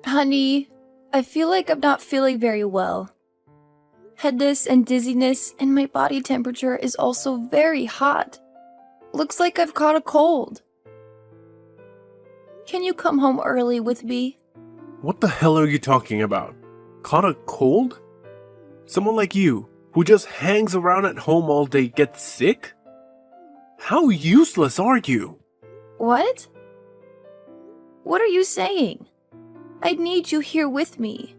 Honey, I feel like I'm not feeling very well. Headache and dizziness, and my body temperature is also very hot. Looks like I've caught a cold. Can you come home early with me? What the hell are you talking about? Caught a cold? Someone like you, who just hangs around at home all day, gets sick? How useless are you? What? What are you saying? I need you here with me.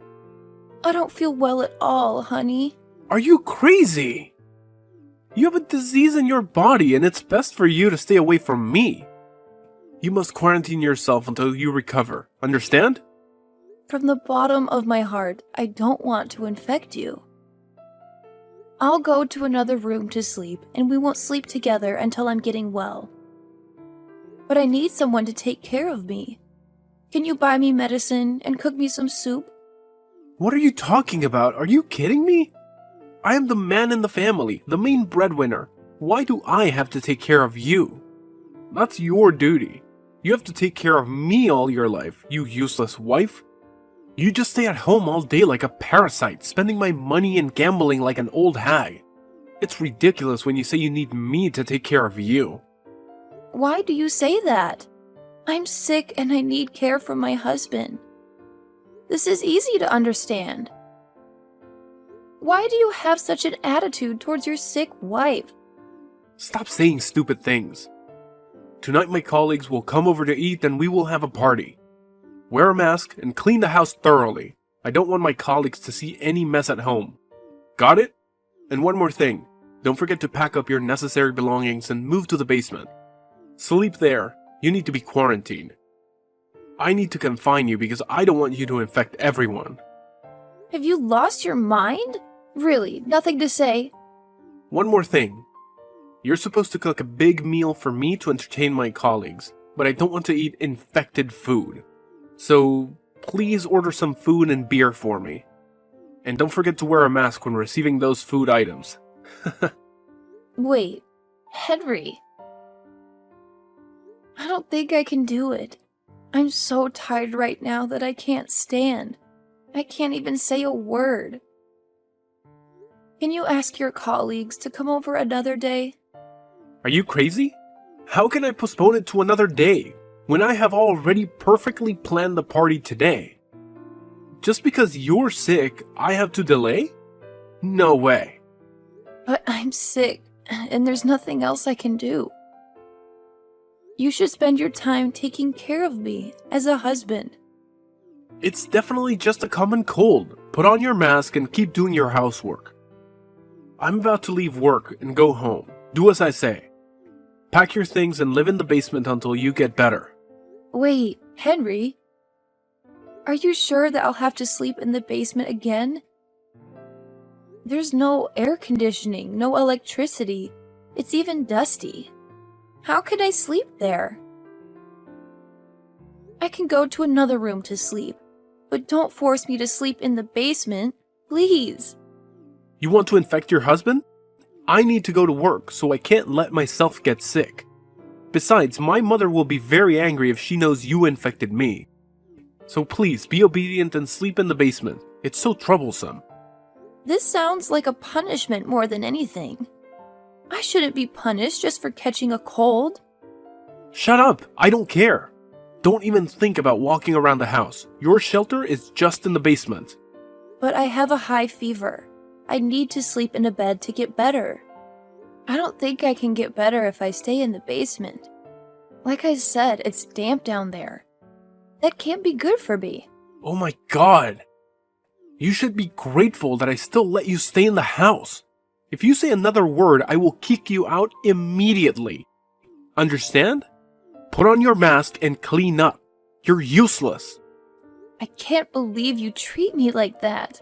I don't feel well at all, honey. Are you crazy? You have a disease in your body and it's best for you to stay away from me. You must quarantine yourself until you recover, understand? From the bottom of my heart, I don't want to infect you. I'll go to another room to sleep, and we won't sleep together until I'm getting well. But I need someone to take care of me. Can you buy me medicine and cook me some soup? What are you talking about? Are you kidding me? I am the man in the family, the main breadwinner. Why do I have to take care of you? That's your duty. You have to take care of me all your life, you useless wife. You just stay at home all day like a parasite, spending my money and gambling like an old hag. It's ridiculous when you say you need me to take care of you. Why do you say that? I'm sick and I need care from my husband. This is easy to understand. Why do you have such an attitude towards your sick wife? Stop saying stupid things. Tonight my colleagues will come over to eat and we will have a party. Wear a mask and clean the house thoroughly. I don't want my colleagues to see any mess at home. Got it? And one more thing. Don't forget to pack up your necessary belongings and move to the basement. Sleep there. You need to be quarantined. I need to confine you because I don't want you to infect everyone. Have you lost your mind? Really, nothing to say? One more thing. You're supposed to cook a big meal for me to entertain my colleagues, but I don't want to eat infected food. So, please order some food and beer for me. And don't forget to wear a mask when receiving those food items. Wait, Henry. I don't think I can do it. I'm so tired right now that I can't stand. I can't even say a word. Can you ask your colleagues to come over another day? Are you crazy? How can I postpone it to another day when I have already perfectly planned the party today? Just because you're sick, I have to delay? No way. But I'm sick, and there's nothing else I can do. You should spend your time taking care of me as a husband. It's definitely just a common cold. Put on your mask and keep doing your housework. I'm about to leave work and go home. Do as I say. Pack your things and live in the basement until you get better. Wait, Henry? Are you sure that I'll have to sleep in the basement again? There's no air conditioning, no electricity. It's even dusty. How can I sleep there? I can go to another room to sleep, but don't force me to sleep in the basement, please. You want to infect your husband? I need to go to work, so I can't let myself get sick. Besides, my mother will be very angry if she knows you infected me. So please, be obedient and sleep in the basement. It's so troublesome. This sounds like a punishment more than anything. I shouldn't be punished just for catching a cold. Shut up! I don't care. Don't even think about walking around the house. Your shelter is just in the basement. But I have a high fever. I need to sleep in a bed to get better. I don't think I can get better if I stay in the basement. Like I said, it's damp down there. That can't be good for me. Oh my god! You should be grateful that I still let you stay in the house. If you say another word, I will kick you out immediately. Understand? Put on your mask and clean up. You're useless. I can't believe you treat me like that.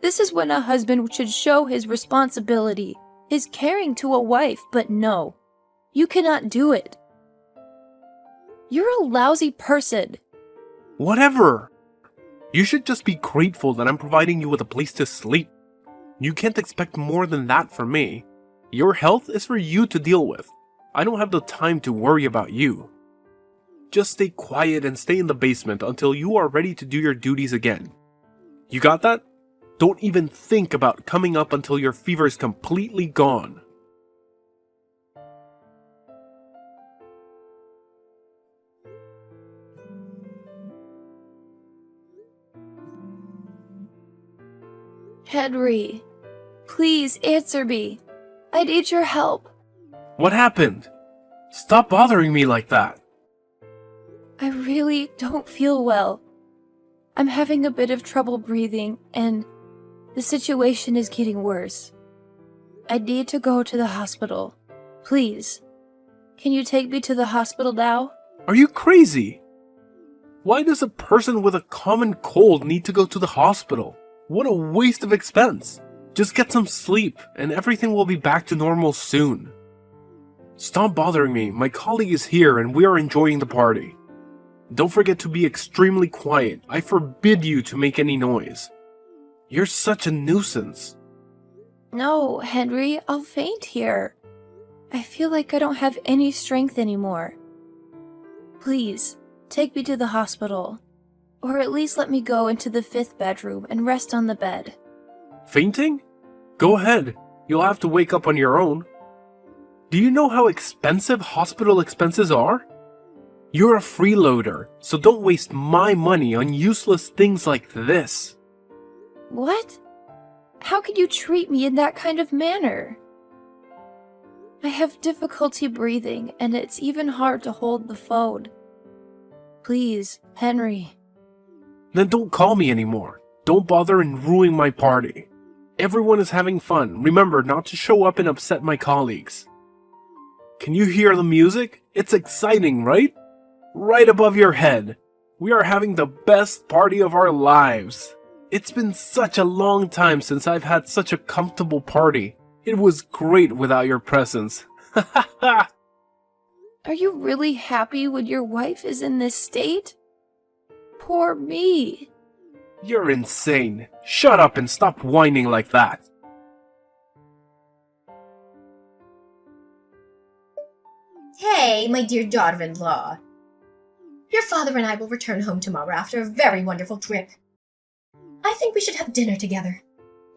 This is when a husband should show his responsibility, his caring to a wife, but no. You cannot do it. You're a lousy person. Whatever. You should just be grateful that I'm providing you with a place to sleep. You can't expect more than that from me. Your health is for you to deal with. I don't have the time to worry about you. Just stay quiet and stay in the basement until you are ready to do your duties again. You got that? Don't even think about coming up until your fever is completely gone. Henry, please answer me. I need your help. What happened? Stop bothering me like that. I really don't feel well. I'm having a bit of trouble breathing, and the situation is getting worse. I need to go to the hospital. Please. Can you take me to the hospital now? Are you crazy? Why does a person with a common cold need to go to the hospital? What a waste of expense. Just get some sleep and everything will be back to normal soon. Stop bothering me. My colleague is here and we are enjoying the party. Don't forget to be extremely quiet. I forbid you to make any noise. You're such a nuisance. No, Henry, I'll faint here. I feel like I don't have any strength anymore. Please, take me to the hospital. Or at least let me go into the 5th bedroom and rest on the bed. Fainting? Go ahead. You'll have to wake up on your own. Do you know how expensive hospital expenses are? You're a freeloader, so don't waste my money on useless things like this. What? How could you treat me in that kind of manner? I have difficulty breathing, and it's even hard to hold the phone. Please, Henry. Then don't call me anymore. Don't bother and ruin my party. Everyone is having fun. Remember not to show up and upset my colleagues. Can you hear the music? It's exciting, right? Right above your head. We are having the best party of our lives. It's been such a long time since I've had such a comfortable party. It was great without your presence. Ha ha ha! Are you really happy when your wife is in this state? Poor me. You're insane. Shut up and stop whining like that. Hey, my dear daughter-in-law. Your father and I will return home tomorrow after a very wonderful trip. I think we should have dinner together.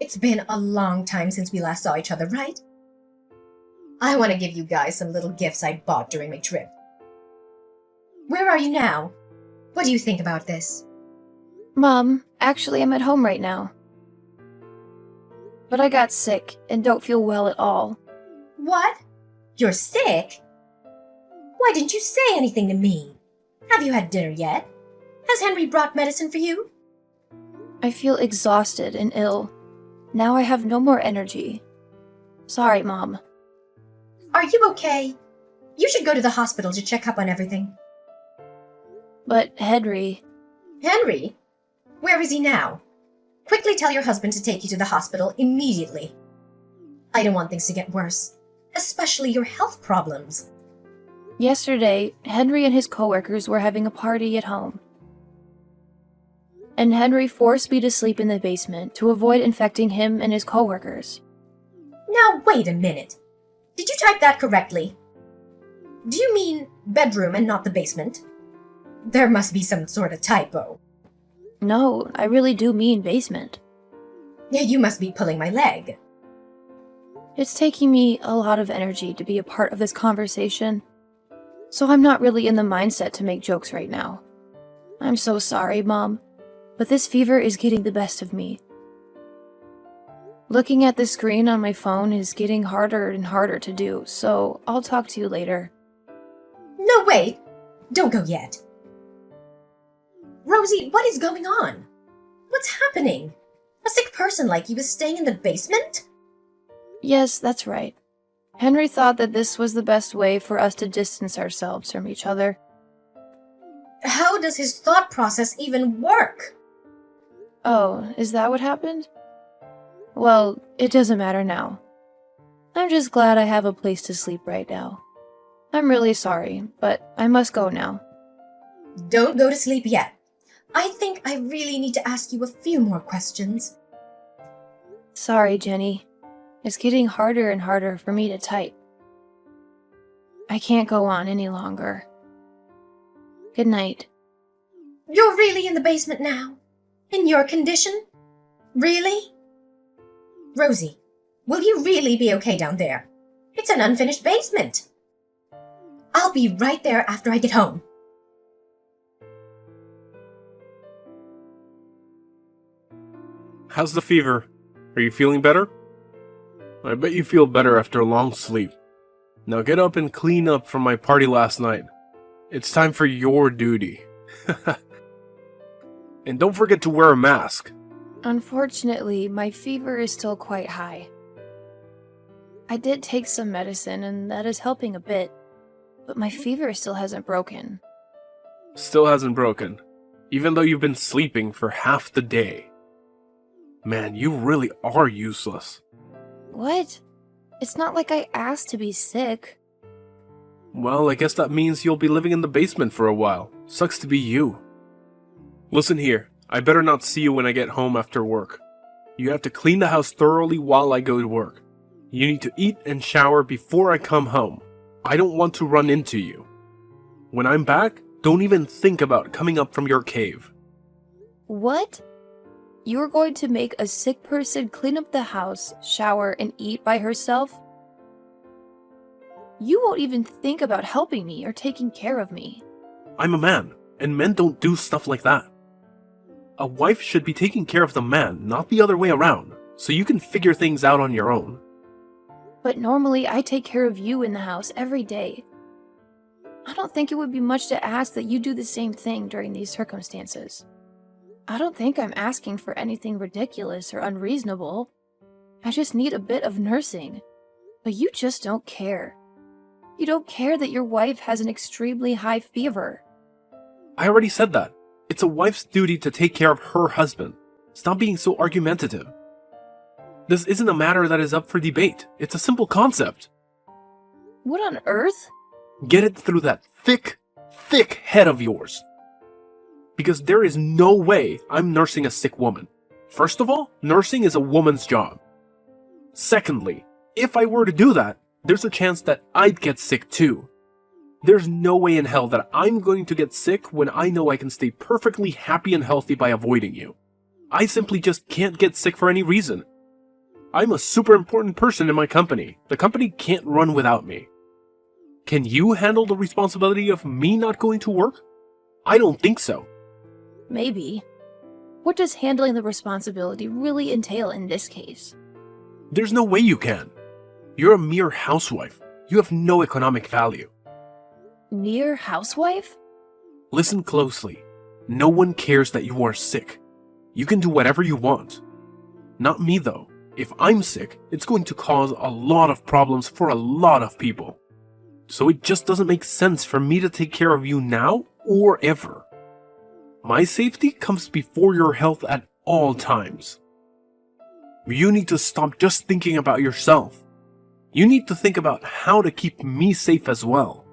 It's been a long time since we last saw each other, right? I want to give you guys some little gifts I bought during my trip. Where are you now? What do you think about this? Mom, actually I'm at home right now. But I got sick and don't feel well at all. What? You're sick? Why didn't you say anything to me? Have you had dinner yet? Has Henry brought medicine for you? I feel exhausted and ill. Now I have no more energy. Sorry, Mom. Are you okay? You should go to the hospital to check up on everything. But Henry... Henry? Where is he now? Quickly tell your husband to take you to the hospital immediately. I don't want things to get worse, especially your health problems. Yesterday, Henry and his coworkers were having a party at home. And Henry forced me to sleep in the basement to avoid infecting him and his coworkers. Now wait a minute. Did you type that correctly? Do you mean bedroom and not the basement? There must be some sort of typo. No, I really do mean basement. You must be pulling my leg. It's taking me a lot of energy to be a part of this conversation, so I'm not really in the mindset to make jokes right now. I'm so sorry, Mom, but this fever is getting the best of me. Looking at the screen on my phone is getting harder and harder to do, so I'll talk to you later. No, wait! Don't go yet. Rosie, what is going on? What's happening? A sick person like you is staying in the basement? Yes, that's right. Henry thought that this was the best way for us to distance ourselves from each other. How does his thought process even work? Oh, is that what happened? Well, it doesn't matter now. I'm just glad I have a place to sleep right now. I'm really sorry, but I must go now. Don't go to sleep yet. I think I really need to ask you a few more questions. Sorry, Jenny. It's getting harder and harder for me to type. I can't go on any longer. Good night. You're really in the basement now? In your condition? Really? Rosie, will you really be okay down there? It's an unfinished basement. I'll be right there after I get home. How's the fever? Are you feeling better? I bet you feel better after a long sleep. Now get up and clean up from my party last night. It's time for your duty. And don't forget to wear a mask. Unfortunately, my fever is still quite high. I did take some medicine, and that is helping a bit, but my fever still hasn't broken. Still hasn't broken, even though you've been sleeping for half the day. Man, you really are useless. What? It's not like I asked to be sick. Well, I guess that means you'll be living in the basement for a while. Sucks to be you. Listen here, I better not see you when I get home after work. You have to clean the house thoroughly while I go to work. You need to eat and shower before I come home. I don't want to run into you. When I'm back, don't even think about coming up from your cave. What? You're going to make a sick person clean up the house, shower, and eat by herself? You won't even think about helping me or taking care of me. I'm a man, and men don't do stuff like that. A wife should be taking care of the man, not the other way around, so you can figure things out on your own. But normally I take care of you in the house every day. I don't think it would be much to ask that you do the same thing during these circumstances. I don't think I'm asking for anything ridiculous or unreasonable. I just need a bit of nursing. But you just don't care. You don't care that your wife has an extremely high fever. I already said that. It's a wife's duty to take care of her husband. Stop being so argumentative. This isn't a matter that is up for debate. It's a simple concept. What on earth? Get it through that thick head of yours. Because there is no way I'm nursing a sick woman. First of all, nursing is a woman's job. Secondly, if I were to do that, there's a chance that I'd get sick too. There's no way in hell that I'm going to get sick when I know I can stay perfectly happy and healthy by avoiding you. I simply just can't get sick for any reason. I'm a super important person in my company. The company can't run without me. Can you handle the responsibility of me not going to work? I don't think so. Maybe. What does handling the responsibility really entail in this case? There's no way you can. You're a mere housewife. You have no economic value. Mere housewife? Listen closely. No one cares that you are sick. You can do whatever you want. Not me though. If I'm sick, it's going to cause a lot of problems for a lot of people. So it just doesn't make sense for me to take care of you now or ever. My safety comes before your health at all times. You need to stop just thinking about yourself. You need to think about how to keep me safe as well.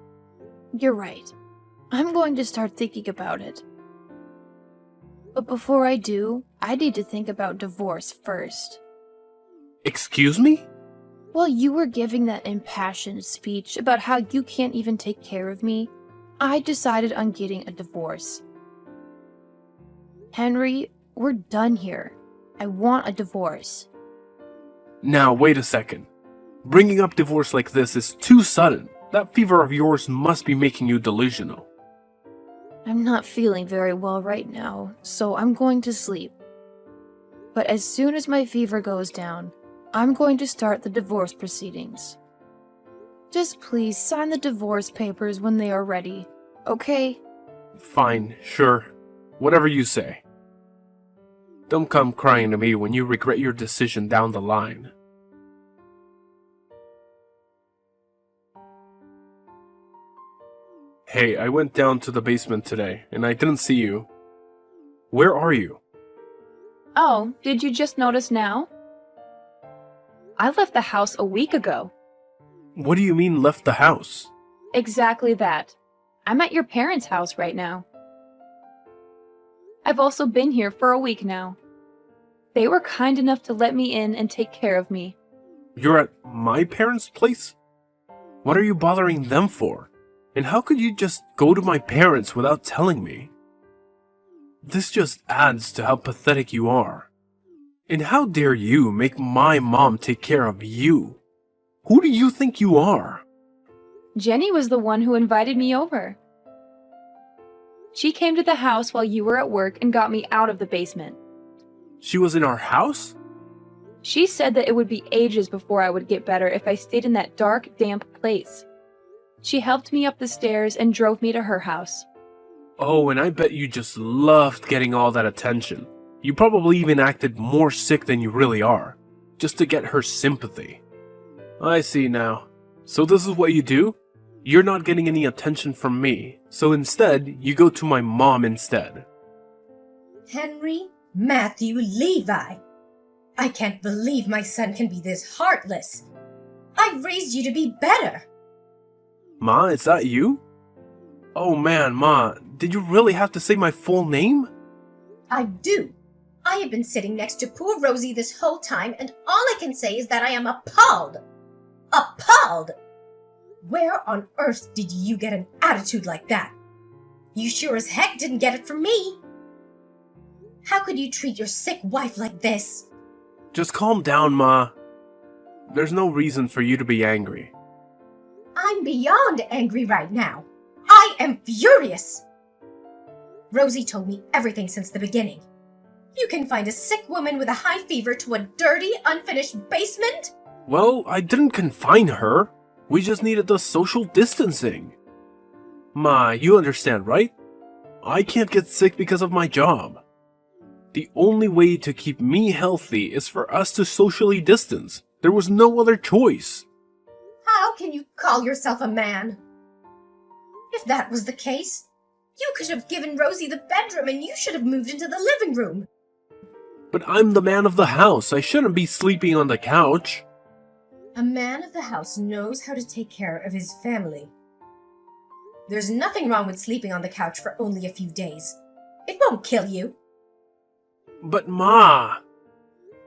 You're right. I'm going to start thinking about it. But before I do, I need to think about divorce first. Excuse me? While you were giving that impassioned speech about how you can't even take care of me, I decided on getting a divorce. Henry, we're done here. I want a divorce. Now, wait a second. Bringing up divorce like this is too sudden. That fever of yours must be making you delusional. I'm not feeling very well right now, so I'm going to sleep. But as soon as my fever goes down, I'm going to start the divorce proceedings. Just please sign the divorce papers when they are ready, okay? Fine, sure. Whatever you say. Don't come crying to me when you regret your decision down the line. Hey, I went down to the basement today, and I didn't see you. Where are you? Oh, did you just notice now? I left the house a week ago. What do you mean left the house? Exactly that. I'm at your parents' house right now. I've also been here for a week now. They were kind enough to let me in and take care of me. You're at my parents' place? What are you bothering them for? And how could you just go to my parents without telling me? This just adds to how pathetic you are. And how dare you make my mom take care of you? Who do you think you are? Jenny was the one who invited me over. She came to the house while you were at work and got me out of the basement. She was in our house? She said that it would be ages before I would get better if I stayed in that dark, damp place. She helped me up the stairs and drove me to her house. Oh, and I bet you just loved getting all that attention. You probably even acted more sick than you really are, just to get her sympathy. I see now. So this is what you do? You're not getting any attention from me, so instead, you go to my mom instead. Henry Matthew Levi. I can't believe my son can be this heartless. I raised you to be better. Ma, is that you? Oh man, Ma, did you really have to say my full name? I do. I have been sitting next to poor Rosie this whole time, and all I can say is that I am appalled. Appalled! Where on earth did you get an attitude like that? You sure as heck didn't get it from me. How could you treat your sick wife like this? Just calm down, Ma. There's no reason for you to be angry. I'm beyond angry right now. I am furious. Rosie told me everything since the beginning. You can find a sick woman with a high fever to a dirty, unfinished basement? Well, I didn't confine her. We just needed the social distancing. Ma, you understand, right? I can't get sick because of my job. The only way to keep me healthy is for us to socially distance. There was no other choice. How can you call yourself a man? If that was the case, you could have given Rosie the bedroom and you should have moved into the living room. But I'm the man of the house. I shouldn't be sleeping on the couch. A man of the house knows how to take care of his family. There's nothing wrong with sleeping on the couch for only a few days. It won't kill you. But Ma...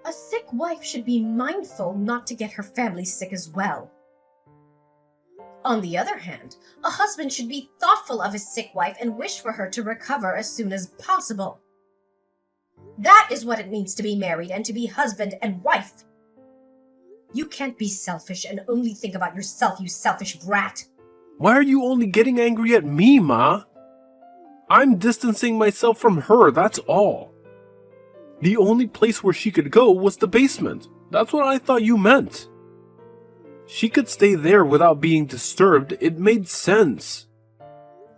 A sick wife should be mindful not to get her family sick as well. On the other hand, a husband should be thoughtful of his sick wife and wish for her to recover as soon as possible. That is what it means to be married and to be husband and wife. You can't be selfish and only think about yourself, you selfish brat. Why are you only getting angry at me, Ma? I'm distancing myself from her, that's all. The only place where she could go was the basement. That's what I thought you meant. She could stay there without being disturbed. It made sense.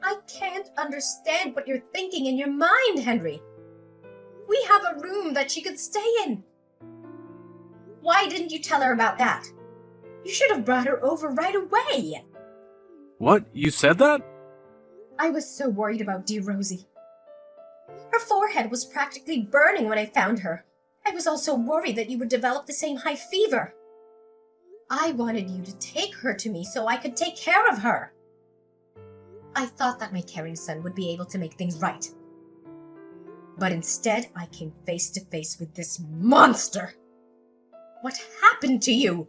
I can't understand what you're thinking in your mind, Henry. We have a room that she could stay in. Why didn't you tell her about that? You should have brought her over right away. What? You said that? I was so worried about dear Rosie. Her forehead was practically burning when I found her. I was also worried that you would develop the same high fever. I wanted you to take her to me so I could take care of her. I thought that my caring son would be able to make things right. But instead, I came face to face with this monster. What happened to you?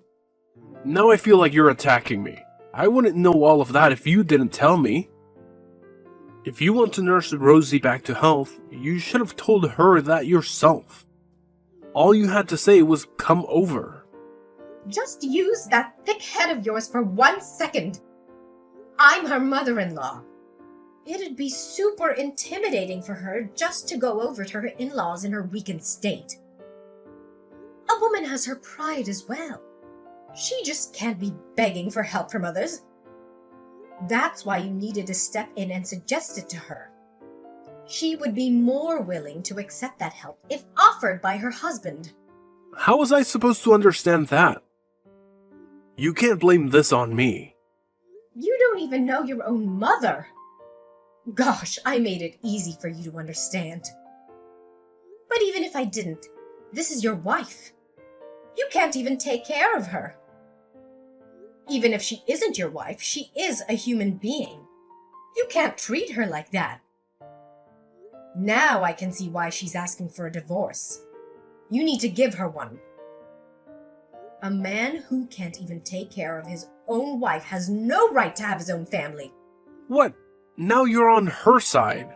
Now I feel like you're attacking me. I wouldn't know all of that if you didn't tell me. If you want to nurse Rosie back to health, you should have told her that yourself. All you had to say was come over. Just use that thick head of yours for 1 second. I'm her mother-in-law. It'd be super intimidating for her just to go over to her in-laws in her weakened state. A woman has her pride as well. She just can't be begging for help from others. That's why you needed to step in and suggest it to her. She would be more willing to accept that help if offered by her husband. How was I supposed to understand that? You can't blame this on me. You don't even know your own mother. Gosh, I made it easy for you to understand. But even if I didn't, this is your wife. You can't even take care of her. Even if she isn't your wife, she is a human being. You can't treat her like that. Now I can see why she's asking for a divorce. You need to give her one. A man who can't even take care of his own wife has no right to have his own family. What? Now you're on her side.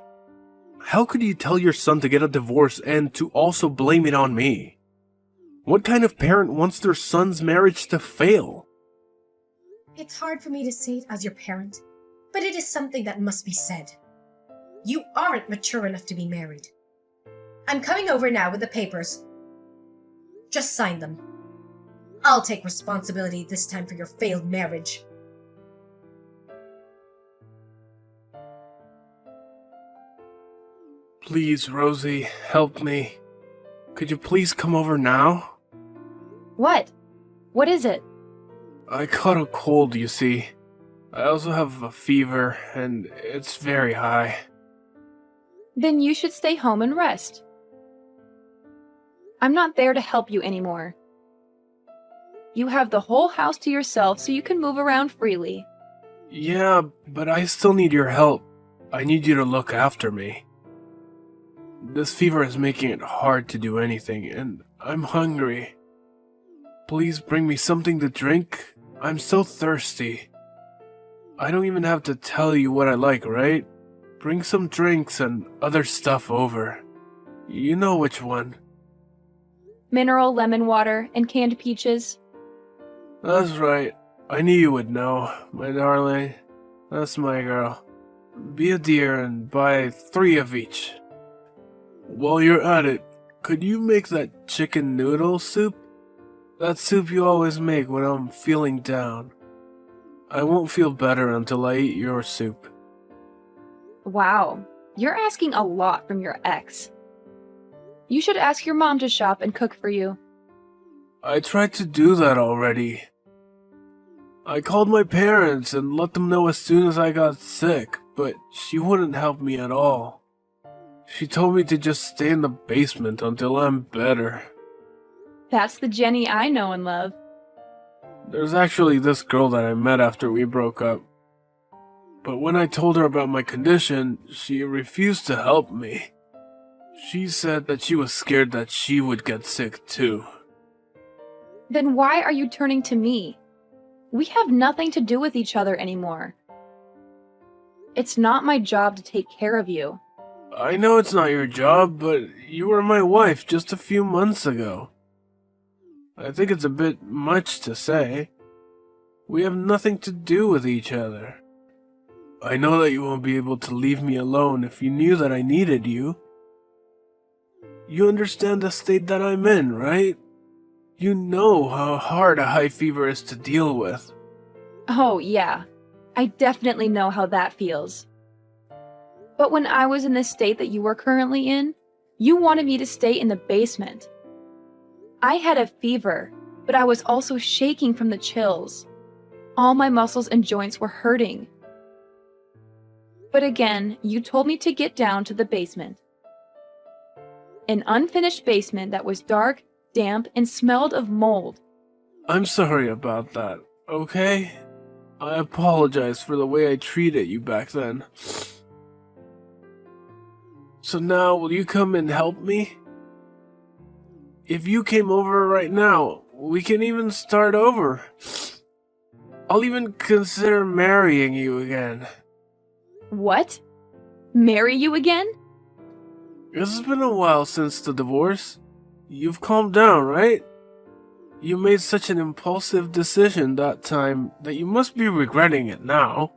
How could you tell your son to get a divorce and to also blame it on me? What kind of parent wants their son's marriage to fail? It's hard for me to say it as your parent, but it is something that must be said. You aren't mature enough to be married. I'm coming over now with the papers. Just sign them. I'll take responsibility this time for your failed marriage. Please, Rosie, help me. Could you please come over now? What? What is it? I caught a cold, you see. I also have a fever, and it's very high. Then you should stay home and rest. I'm not there to help you anymore. You have the whole house to yourself so you can move around freely. Yeah, but I still need your help. I need you to look after me. This fever is making it hard to do anything, and I'm hungry. Please bring me something to drink. I'm so thirsty. I don't even have to tell you what I like, right? Bring some drinks and other stuff over. You know which one. Mineral lemon water and canned peaches. That's right. I knew you would know, my darling. That's my girl. Be a dear and buy 3 of each. While you're at it, could you make that chicken noodle soup? That soup you always make when I'm feeling down. I won't feel better until I eat your soup. Wow, you're asking a lot from your ex. You should ask your mom to shop and cook for you. I tried to do that already. I called my parents and let them know as soon as I got sick, but she wouldn't help me at all. She told me to just stay in the basement until I'm better. That's the Jenny I know and love. There's actually this girl that I met after we broke up. But when I told her about my condition, she refused to help me. She said that she was scared that she would get sick too. Then why are you turning to me? We have nothing to do with each other anymore. It's not my job to take care of you. I know it's not your job, but you were my wife just a few months ago. I think it's a bit much to say. We have nothing to do with each other. I know that you won't be able to leave me alone if you knew that I needed you. You understand the state that I'm in, right? You know how hard a high fever is to deal with. Oh, yeah. I definitely know how that feels. But when I was in the state that you were currently in, you wanted me to stay in the basement. I had a fever, but I was also shaking from the chills. All my muscles and joints were hurting. But again, you told me to get down to the basement. An unfinished basement that was dark, damp, and smelled of mold. I'm sorry about that, okay? I apologize for the way I treated you back then. So now, will you come and help me? If you came over right now, we can even start over. I'll even consider marrying you again. What? Marry you again? It's been a while since the divorce. You've calmed down, right? You made such an impulsive decision that time that you must be regretting it now.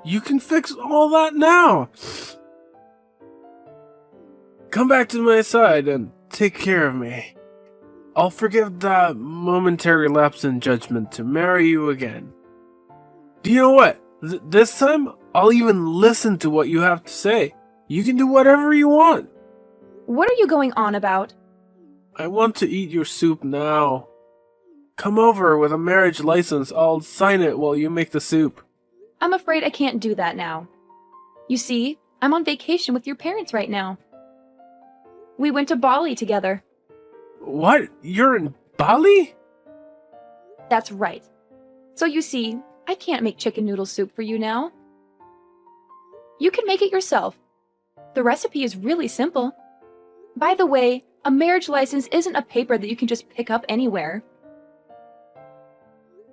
You can fix all that now. Come back to my side and take care of me. I'll forgive that momentary lapse in judgment to marry you again. Do you know what? This time, I'll even listen to what you have to say. You can do whatever you want. What are you going on about? I want to eat your soup now. Come over with a marriage license. I'll sign it while you make the soup. I'm afraid I can't do that now. You see, I'm on vacation with your parents right now. We went to Bali together. What? You're in Bali? That's right. So you see, I can't make chicken noodle soup for you now. You can make it yourself. The recipe is really simple. By the way, a marriage license isn't a paper that you can just pick up anywhere.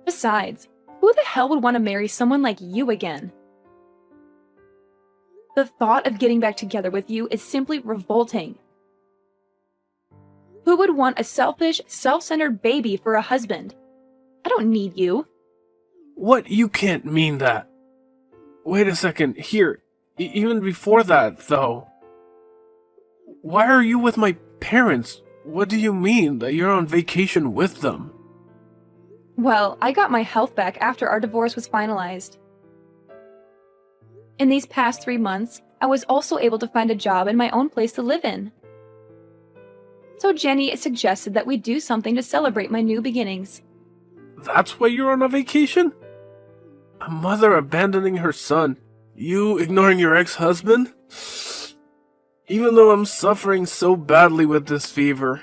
Besides, who the hell would want to marry someone like you again? The thought of getting back together with you is simply revolting. Who would want a selfish, self-centered baby for a husband? I don't need you. What? You can't mean that. Wait a second. Here. Even before that, though. Why are you with my parents? What do you mean that you're on vacation with them? Well, I got my health back after our divorce was finalized. In these past 3 months, I was also able to find a job and my own place to live in. So Jenny suggested that we do something to celebrate my new beginnings. That's why you're on a vacation? A mother abandoning her son. You ignoring your ex-husband? Even though I'm suffering so badly with this fever.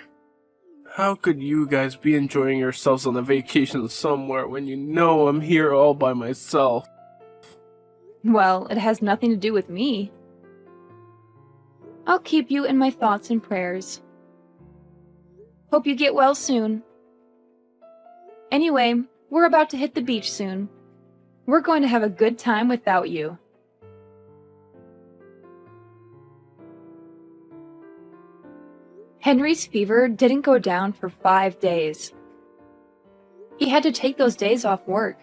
How could you guys be enjoying yourselves on a vacation somewhere when you know I'm here all by myself? Well, it has nothing to do with me. I'll keep you in my thoughts and prayers. Hope you get well soon. Anyway, we're about to hit the beach soon. We're going to have a good time without you. Henry's fever didn't go down for 5 days. He had to take those days off work.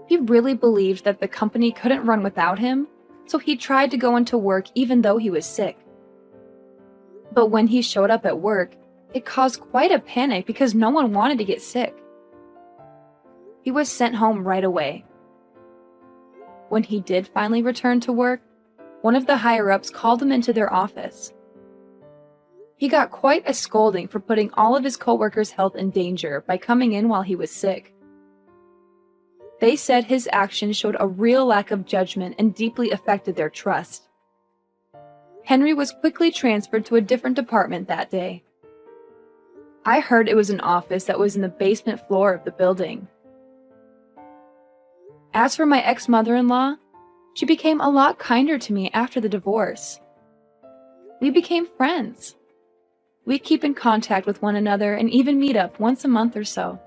He really believed that the company couldn't run without him, so he tried to go into work even though he was sick. But when he showed up at work, it caused quite a panic because no one wanted to get sick. He was sent home right away. When he did finally return to work, one of the higher-ups called him into their office. He got quite a scolding for putting all of his coworkers' health in danger by coming in while he was sick. They said his actions showed a real lack of judgment and deeply affected their trust. Henry was quickly transferred to a different department that day. I heard it was an office that was in the basement floor of the building. As for my ex-mother-in-law, she became a lot kinder to me after the divorce. We became friends. We keep in contact with one another and even meet up once a month or so.